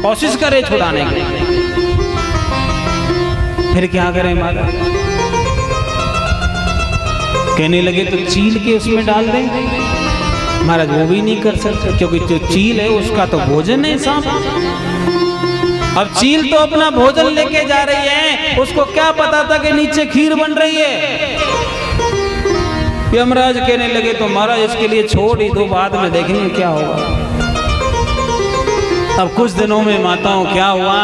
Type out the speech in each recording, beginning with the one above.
कोशिश करे छुड़ाने की, फिर क्या करें माता? कहने लगे तो चील के उसमें डाल दें। महाराज वो भी नहीं कर सकते, क्योंकि जो चील है उसका तो भोजन है सांप। अब चील तो अपना भोजन लेके जा रही है, उसको क्या पता था कि नीचे खीर बन रही है। यमराज कहने लगे तो महाराज इसके लिए छोड़ ही दो, बाद में देखेंगे क्या होगा। अब कुछ दिनों में माताओं क्या हुआ,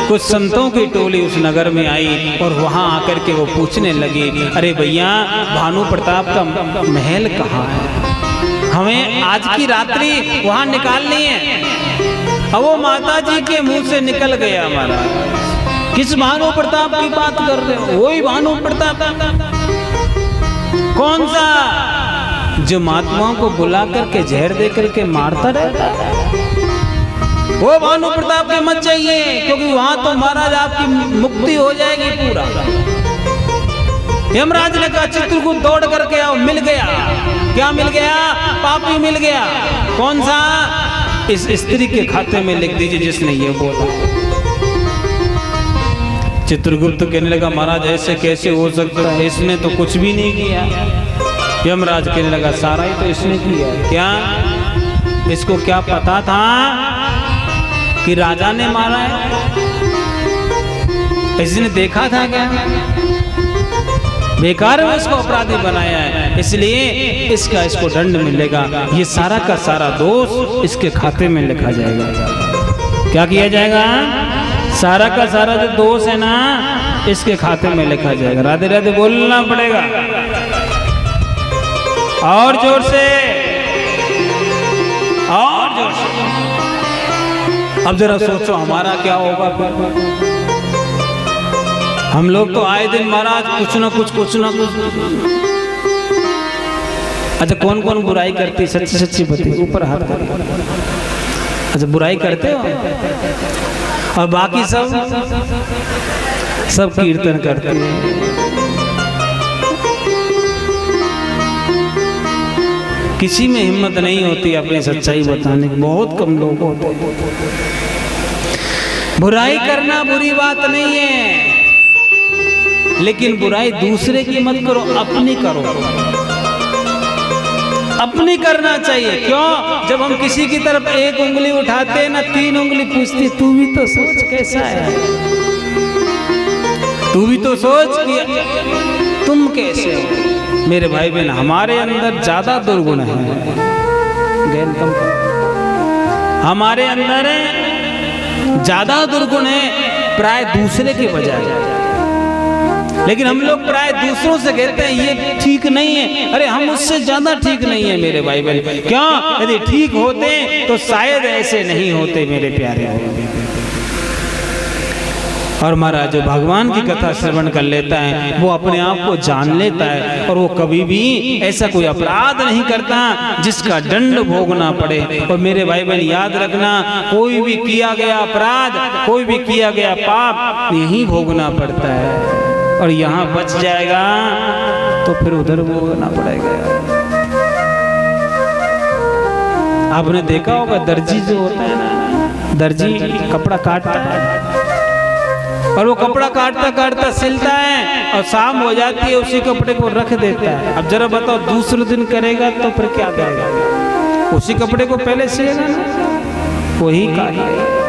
कुछ संतों की टोली उस नगर में आई और वहां आकर के वो पूछने लगी, अरे भैया भानु प्रताप का महल कहाँ है, हमें आज की रात्रि वहां निकालनी है। अब वो माता जी के मुंह से निकल गया हमारा, किस भानु प्रताप की बात कर रहे हो? वही भानु प्रताप। कौन सा? जो महात्माओं को बुला करके जहर दे करके मारता रहता है, वो भानु प्रताप के मत चाहिए, क्योंकि वहां तो महाराज आपकी मुक्ति हो जाएगी पूरा। यमराज ने कहा चित्रकूट दौड़ करके आओ। मिल गया। क्या मिल गया? पापी मिल गया। कौन सा? इस स्त्री के खाते में लिख दीजिए जिसने ये बोला। चित्रगुप्त कहने लगा महाराज ऐसे कैसे हो सकता है, इसने तो कुछ भी नहीं किया। यमराज कहने लगा सारा ही तो इसने किया। क्या इसको क्या पता था कि राजा ने मारा है? इसने देखा था क्या? बेकार में इसको अपराधी बनाया है, इसलिए इसको दंड मिलेगा। ये सारा का सारा दोष इसके खाते में लिखा जाएगा। क्या किया जाएगा? सारा का सारा जो दोष है ना, इसके खाते में लिखा जाएगा। राधे राधे बोलना पड़ेगा और जोर से, और जोर से। अब जरा सोचो हमारा क्या होगा। हम लोग तो आए दिन महाराज कुछ ना कुछ अच्छा कौन कौन बुराई करती? सच्ची सच्ची बताइए, ऊपर हाथ कर। अच्छा बुराई करते हो और बाकी सब कीर्तन करते हैं। किसी में हिम्मत नहीं होती अपनी सच्चाई बताने की, बहुत कम लोग होते हैं। बुराई करना बुरी बात नहीं है, लेकिन बुराई दूसरे की मत करो, अपनी करो। अपनी करना चाहिए। क्यों? जब हम किसी की तरफ एक उंगली उठाते हैं ना, 3 उंगली पूछती तू भी तो सोच कैसा है, तू भी तो सोच कि तुम कैसे हो। मेरे भाई बहन, हमारे अंदर ज्यादा दुर्गुण है, हमारे अंदर ज्यादा दुर्गुण है प्राय दूसरे के बजाय। लेकिन हम लोग प्राय दूसरों से कहते हैं ये ठीक नहीं है। अरे हम उससे ज्यादा ठीक नहीं है मेरे भाई बहन। क्यों? यदि ठीक होते तो शायद ऐसे नहीं होते मेरे प्यारे। और महाराज जो भगवान की कथा श्रवण कर लेता है वो अपने आप को जान लेता है, और वो कभी भी ऐसा कोई अपराध नहीं करता जिसका दंड भोगना पड़े। और मेरे भाई बहन याद रखना, कोई भी किया गया अपराध, कोई भी किया गया पाप यही भोगना पड़ता है। और यहाँ बच जाएगा तो फिर उधर भोगना पड़ेगा। आपने देखा होगा दर्जी जो होता है ना, दर्जी कपड़ा काटता है और वो कपड़ा काटता काटता सिलता है और शाम हो जाती है, उसी कपड़े को रख देता है। अब जरा बताओ दूसरे दिन करेगा तो फिर क्या करेगा? उसी कपड़े को पहले सिलेगा ना, वही काटेगा।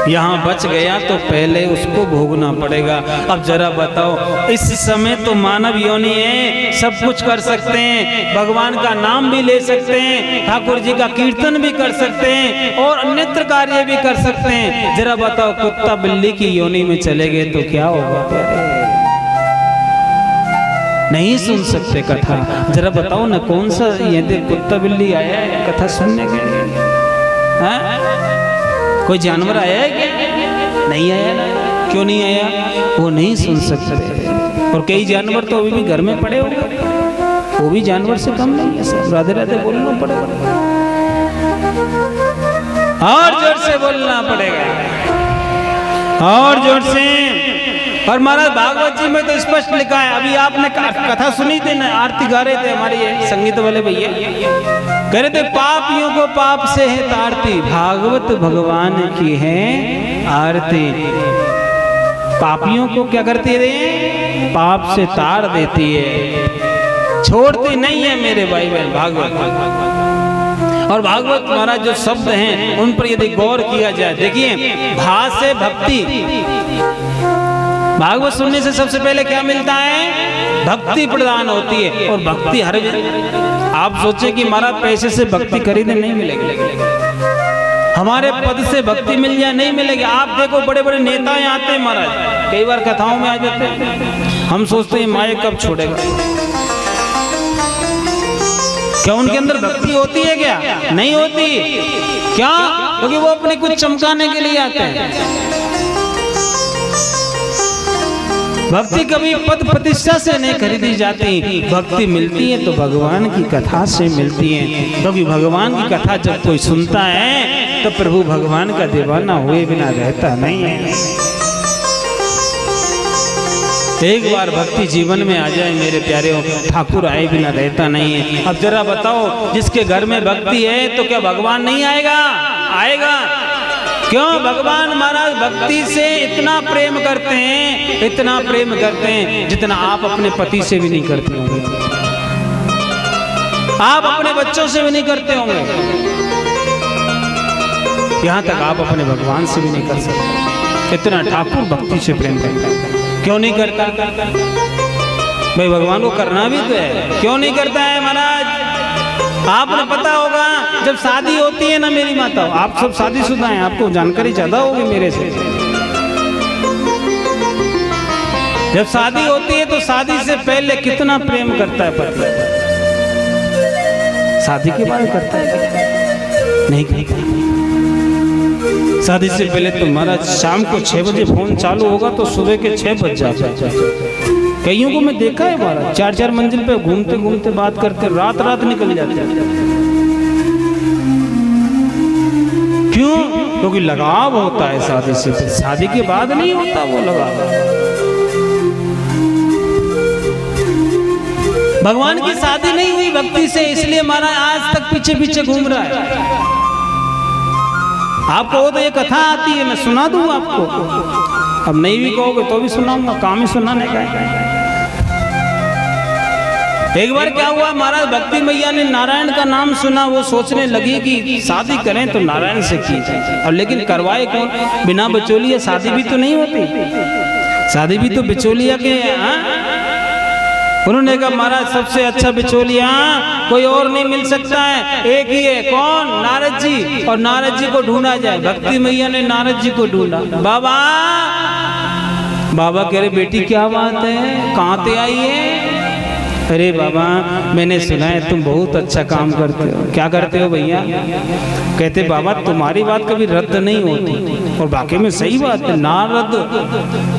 यहाँ बच गया तो पहले उसको भोगना पड़ेगा। अब जरा बताओ, इस समय तो मानव योनि है, सब कुछ कर सकते हैं, भगवान का नाम भी ले सकते हैं, ठाकुर जी का कीर्तन भी कर सकते हैं और अन्यत्र कार्य भी कर सकते हैं। जरा बताओ कुत्ता बिल्ली की योनि में चले गए तो क्या होगा? नहीं सुन सकते कथा। जरा बताओ ना, कौन सा ये कुत्ता बिल्ली आया है कथा सुनने के लिए? कोई जानवर आया है क्या? नहीं आया ना। क्यों नहीं आया? वो नहीं सुन सकते। और कई जानवर तो अभी भी घर में पड़े होंगे, वो भी जानवर से कम नहीं है। सब राधे राधे बोलना पड़ेगा और जोर से बोलना पड़ेगा और जोर से। और महाराज भागवत जी में तो स्पष्ट लिखा है, अभी आपने कथा सुनी थी ना, आरती गा रहे थे हमारे ये संगीत वाले भैया, कह रहे थे पापियों को पाप से है तारती, भागवत भगवान की है आरती। पापियों को क्या करती है? पाप से तार देती है, छोड़ती नहीं है मेरे भाई बहन भागवत। और भागवत महाराज जो शब्द हैं उन पर यदि गौर किया जाए, देखिए भा से भक्ति, भागवत सुनने से सबसे पहले क्या मिलता है? भक्ति प्रदान होती है। और भक्ति हर, आप सोचे कि महाराज पैसे से भक्ति खरीदने नहीं मिलेगी, हमारे पद से भक्ति मिल जाए नहीं मिलेगी। आप देखो बड़े बड़े नेताएं आते हैं महाराज, कई बार कथाओं में आ जाते हैं, हम सोचते हैं माया कब छोड़ेगा। क्या उनके अंदर भक्ति होती है? क्या नहीं होती? क्या? क्योंकि वो अपने कुछ चमकाने के लिए आते हैं। भक्ति कभी पद प्रतिष्ठा से नहीं खरीदी जाती, भक्ति मिलती है तो भगवान की कथा से मिलती है। क्योंकि भगवान की कथा जब कोई सुनता है तो प्रभु भगवान का दीवाना हुए बिना रहता नहीं है। एक बार भक्ति जीवन में आ जाए मेरे प्यारे, ठाकुर आए बिना रहता नहीं है। अब जरा बताओ, जिसके घर में भक्ति है तो क्या भगवान नहीं आएगा? आएगा। क्यों? भगवान महाराज भक्ति से इतना प्रेम करते हैं, इतना प्रेम करते हैं जितना आप अपने पति से भी नहीं करते होंगे, आप अपने बच्चों से भी नहीं करते होंगे, यहाँ तक आप अपने भगवान से भी नहीं कर सकते। इतना ठाकुर भक्ति से प्रेम करता है। क्यों नहीं करता? भाई भगवान को करना भी तो है, क्यों नहीं करता है महाराज? आपने पता होगा जब शादी होती है ना मेरी माता, आप सब शादीशुदा हैं, आपको जानकारी ज्यादा होगी मेरे से। जब शादी होती है तो शादी से पहले कितना प्रेम करता है पति, शादी के बाद करता है नहीं करता। शादी से पहले तो महाराज शाम को 6 बजे फोन चालू होगा तो सुबह के 6 बज जाते हैं। कईयों को मैं देखा है महाराज 4-4 मंजिल पे घूमते घूमते बात करते रात रात निकल जाते हैं। क्यों? क्योंकि लगाव होता है शादी से, शादी के बाद नहीं होता वो लगाव। भगवान की शादी नहीं हुई भक्ति से, इसलिए महाराज आज तक पीछे पीछे घूम रहा है। आपको वो तो ये कथा आती है, मैं सुना दूं आपको, अब नहीं भी कहोगे तो भी सुनाऊंगा, काम ही सुनाने का है। एक बार क्या हुआ महाराज, भक्ति मैया ने नारायण का नाम सुना, वो सोचने लगी कि शादी करें तो नारायण से की जाए, और लेकिन करवाए कौन? बिना बिचौलिया शादी भी तो नहीं होती, शादी भी तो बिचौलिया के। उन्होंने कहा महाराज सबसे अच्छा बिचौलिया कोई और नहीं मिल सकता है, एक ही है। कौन? नारद जी। और नारद जी को ढूंढा जाए। भक्ति मैया ने नारद जी को ढूंढा। बाबा बाबा कह रहे बेटी क्या बात है, कहाँ से आई है? अरे बाबा मैंने सुना है तुम बहुत अच्छा काम करते हो। क्या करते हो भैया? कहते बाबा तुम्हारी बात कभी रद्द नहीं होती, और वाकई में सही बात है, नारद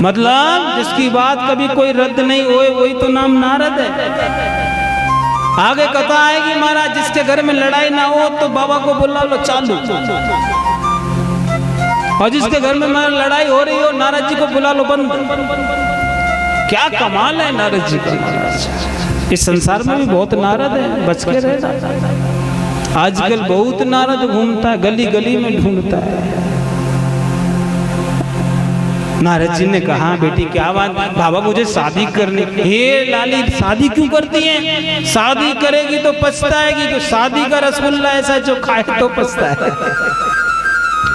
मतलब जिसकी बात कभी कोई रद्द नहीं होए वही तो नाम नारद है। आगे कथा आएगी महाराज, जिसके घर में लड़ाई ना हो तो बाबा को बुला लो चालू, और जिसके घर में लड़ाई हो रही हो नारद जी को बुला लो बंद। क्या कमाल है नारद जी का। इस संसार में भी बहुत नारद है, बच के रहे। आजकल बहुत नारद घूमता है, गली गली में ढूंढता है। नारद जी ने कहा बेटी क्या बात? बाबा मुझे शादी करनी। हे लाली शादी क्यों करती है? शादी करेगी तो पछताएगी, तो शादी का रसगुल्ला ऐसा जो खाए तो पछता है,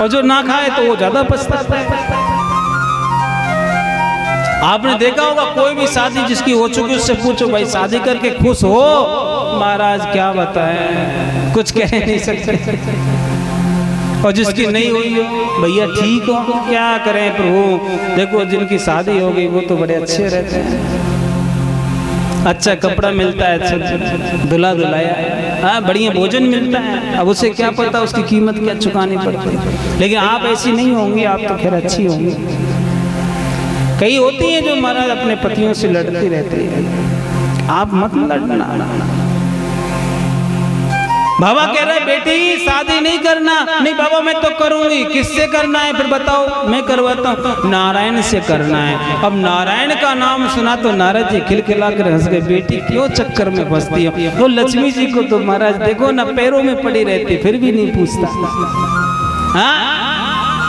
और जो ना खाए तो वो ज्यादा पछताता है। आपने देखा होगा कोई भी शादी जिसकी हो चुकी उससे पूछो भाई शादी करके खुश हो? महाराज क्या बताएं, कुछ कह नहीं सकते। और जिसकी नहीं हुई हो भैया ठीक हो, क्या करें प्रभु। देखो जिनकी शादी हो गई वो तो बड़े अच्छे रहते हैं, अच्छा कपड़ा मिलता है, अच्छा दुल्हा दुल्हाया, हाँ बढ़िया भोजन मिलता है। अब उसे क्या पता उसकी कीमत क्या चुकानी पड़ती है। लेकिन आप ऐसी नहीं होंगी, आप तो खैर अच्छी होंगी। कई होती हैं जो महाराज अपने पतियों से लड़ती रहती है, आप मत लड़ना। बाबा कह रहे बेटी शादी नहीं करना। नहीं बाबा मैं तो करूंगी। किससे करना है फिर बताओ, मैं करवाता हूँ। नारायण से करना है। अब नारायण का नाम सुना तो नारद जी खिलखिला कर हंस गए। बेटी क्यों चक्कर में फंसती हो? वो लक्ष्मी जी को तो महाराज देखो ना पैरों में पड़ी रहती, फिर भी नहीं पूछता। हाँ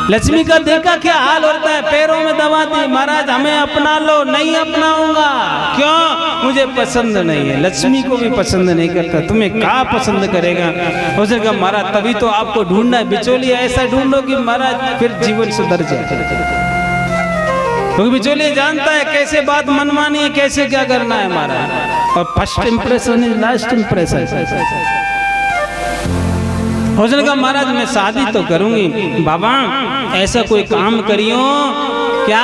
लक्ष्मी का देखा क्या हाल होता है, पैरों में दबाती। महाराज हमें अपना लो। नहीं अपनाऊंगा। क्यों? मुझे पसंद नहीं है। लक्ष्मी को भी पसंद नहीं करता, तुम्हें क्या पसंद करेगा? उसने कहा महाराज तभी तो आपको ढूंढना है, बिचौलिया ऐसा ढूंढो कि महाराज फिर जीवन सुधर जाए। क्योंकि बिचौलिया जानता है कैसे बात मनवानी है, कैसे क्या करना है महाराज। और first impression is last impression. उसने कहा महाराज मैं शादी तो करूंगी। बाबा ऐसा कोई काम करियो क्या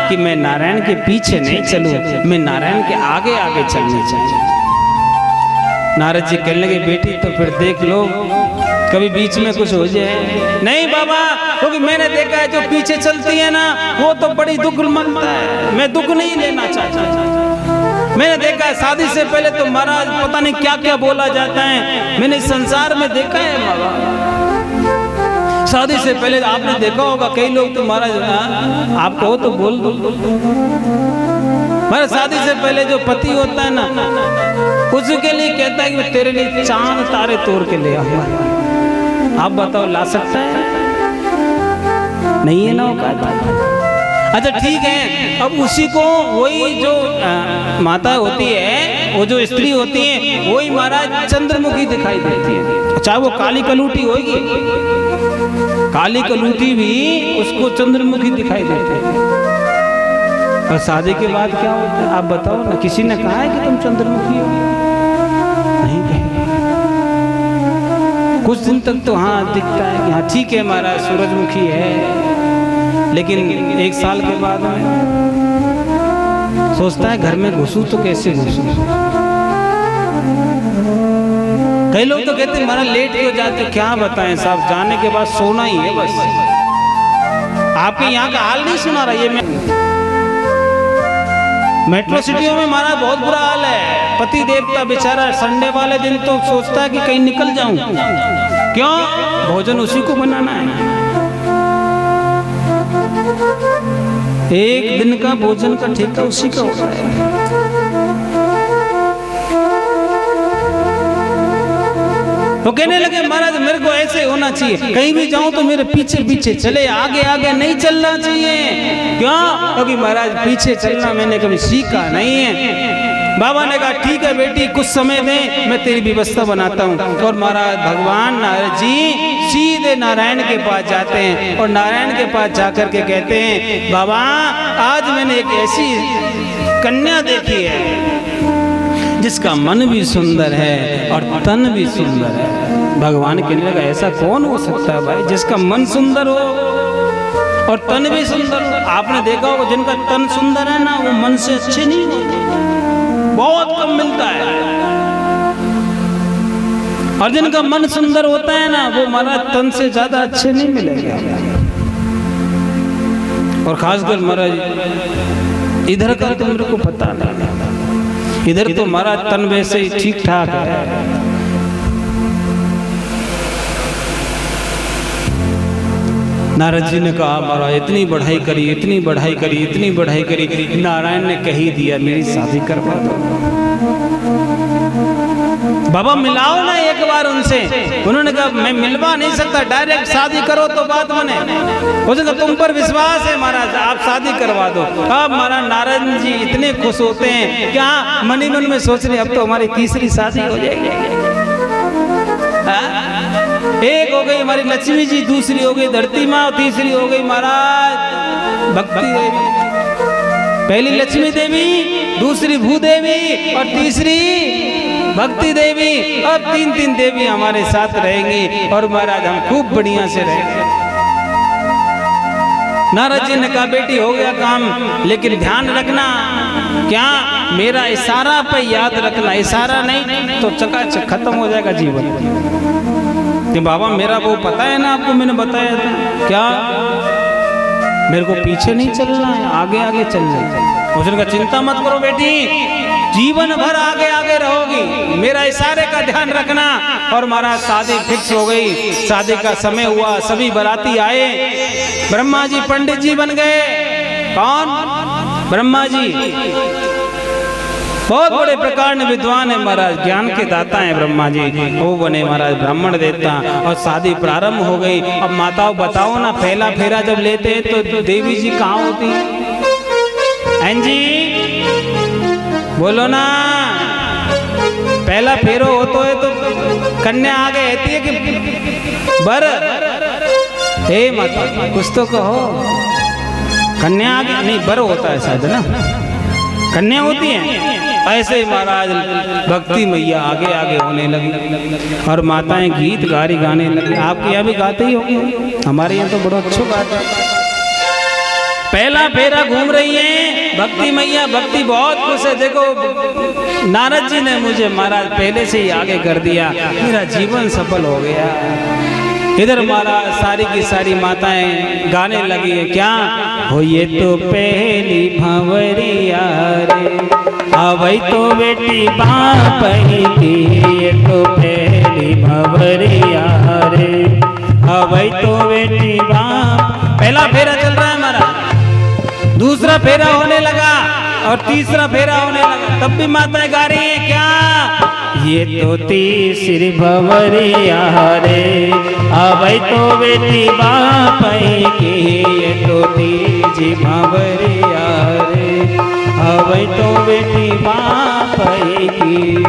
कि मैं नारायण के पीछे नहीं चलूं, मैं नारायण के आगे आगे चलनी चाहिए। नारद जी कहने लगे बेटी तो फिर देख लो कभी बीच में कुछ हो जाए। नहीं बाबा क्योंकि मैंने देखा है जो पीछे चलती है ना वो तो बड़ी दुख मनता है, मैं दुख नहीं लेना चाहता। मैंने देखा है शादी से पहले तो महाराज पता नहीं क्या क्या बोला जाता है, मैंने संसार में देखा है बाबा। शादी से पहले आपने देखा होगा कई लोग तो महाराज आप कहो तो बोल दो। महाराज शादी से पहले जो पति होता है ना उसके लिए कहता है कि तेरे लिए चांद तारे तोड़ के ले आऊंगा। आप बताओ ला सकता है? नहीं है ना औकात। अच्छा ठीक है, अब उसी को वही जो माता होती है, वो जो स्त्री होती है वही महाराज चंद्रमुखी दिखाई देती है। चाहे वो काली कलूटी होगी, काली कलूटी भी उसको चंद्रमुखी दिखाई देती है। और शादी के बाद क्या होता है आप बताओ ना? किसी ने कहा है कि तुम चंद्रमुखी हो? नहीं कहा। कुछ दिन तक तो हाँ दिखता है कि हाँ ठीक है महाराज सूरजमुखी है, लेकिन एक साल के बाद में सोचता है घर में घुसूं तो कैसे घुसूं। कई लोग तो कहते हैं महाराज लेट क्यों जाते? क्या बताएं साहब, जाने के बाद सोना ही है बस। आपके यहाँ का हाल नहीं सुना रहा ये मेट्रो सिटियों में महाराज बहुत बुरा हाल है। पति देवता बेचारा संडे वाले दिन तो सोचता है कि कहीं निकल जाऊं। क्यों? भोजन उसी को बनाना है। एक दिन का भोजन का ठेका उसी का होता है। तो कहने लगे महाराज मेरे को ऐसे होना चाहिए, कहीं भी जाऊं तो मेरे पीछे पीछे चले, आगे आगे नहीं चलना चाहिए। क्यों? क्योंकि महाराज पीछे चलना मैंने कभी सीखा नहीं है। बाबा ने कहा ठीक है बेटी कुछ समय दे, मैं तेरी व्यवस्था बनाता हूँ। और महाराज भगवान नारद जी सीधे नारायण के पास जाते हैं और नारायण के पास जाकर के कहते हैं बाबा आज मैंने एक ऐसी कन्या देखी है जिसका मन भी सुंदर है और तन भी सुंदर है। भगवान कहने लगा ऐसा कौन हो सकता है भाई जिसका मन सुंदर हो और तन भी सुंदर हो? आपने देखा होगा जिनका तन सुंदर है ना वो मन से अच्छे नहीं होते, बहुत कम मिलता है। और जिनका मन सुंदर होता है ना वो महाराज तन से ज्यादा अच्छे नहीं मिलेंगे। और खासकर महाराज इधर का तो मेरे को पता नहीं, इधर तो महाराज तन वैसे ही ठीक ठाक है। नारद जी ने कहा महाराज इतनी बढ़ाई करी, इतनी बढ़ाई करी, इतनी बढ़ाई करी, नारायण ने कह ही दिया मेरी शादी करवा दो। बाबा मिलाओ ना एक बार उनसे। उन्होंने कहा मैं मिलवा नहीं सकता, डायरेक्ट शादी करो तो बात बने। उसने कहा तुम पर विश्वास है महाराज आप शादी करवा दो। अब महाराज नारायण जी इतने खुश होते हैं क्या मनी मन में सोच रहे अब तो हमारी तीसरी शादी हो जाएगी। एक हो गई हमारी लक्ष्मी जी, दूसरी हो गई धरती माँ, तीसरी हो गई महाराज भक्ति देवी। पहली लक्ष्मी देवी, दूसरी भूदेवी और तीसरी भक्ति देवी। अब तीन तीन देवी हमारे साथ रहेंगी और महाराज हम खूब बढ़िया से रहेंगे। नारद जी ने कहा बेटी हो गया काम, लेकिन ध्यान रखना क्या मेरा इशारा पे याद रखना, इशारा नहीं तो चकाचक खत्म हो जाएगा जीवन। कि बाबा मेरा वो पता है ना आपको, मैंने बताया था क्या मेरे को पीछे नहीं चलना है, आगे आगे चलना है। उसने कहा चिंता मत करो बेटी, जीवन भर आगे आगे रहोगी, मेरा इशारे का ध्यान रखना। और महाराज शादी फिक्स हो गई, शादी का समय हुआ, सभी बाराती आए, ब्रह्मा जी पंडित जी बन गए। कौन? ब्रह्मा जी बहुत बड़े प्रकार में विद्वान है महाराज, ज्ञान के दाता हैं ब्रह्मा जी, वो बने महाराज ब्राह्मण देवता। और शादी प्रारंभ हो गई। अब माताओं बताओ ना, पहला फेरा जब लेते हैं तो देवी जी कहाँ होती हैं जी? बोलो ना, पहला फेरो होता है तो कन्या आगे रहती है कि बर? हे माता कुछ तो कहो, कन्या आगे नहीं, बर होता है शायद ना, कन्या होती है। ऐसे ही महाराज भक्ति मैया आगे आगे होने लगी और माताएं गीत गाने लगी। आपके यहाँ भी गाते ही होंगे, हमारे यहाँ तो बड़ा अच्छा गाते हैं। पहला फेरा घूम रही है भक्ति मैया, भक्ति बहुत खुश है। देखो नारद जी ने मुझे महाराज पहले से ही आगे कर दिया, मेरा जीवन सफल हो गया। इधर महाराज सारी की सारी माताएं गाने लगी है, क्या हो ये तो पहली भंवरिया रे, आवई तो बेटी बाप की, ये तो पहली भंवरिया रे, आवई तो बेटी बाप। पहला फेरा चल रहा है हमारा, दूसरा फेरा होने लगा और तीसरा फेरा होने लगा, तब भी माताएं गा रही है, क्या ये तो तीसरी भंवरिया रे, आवई तो बेटी बाप की, ये तो तीसरी भंवरिया रे, आवई तो बेटी बाप की।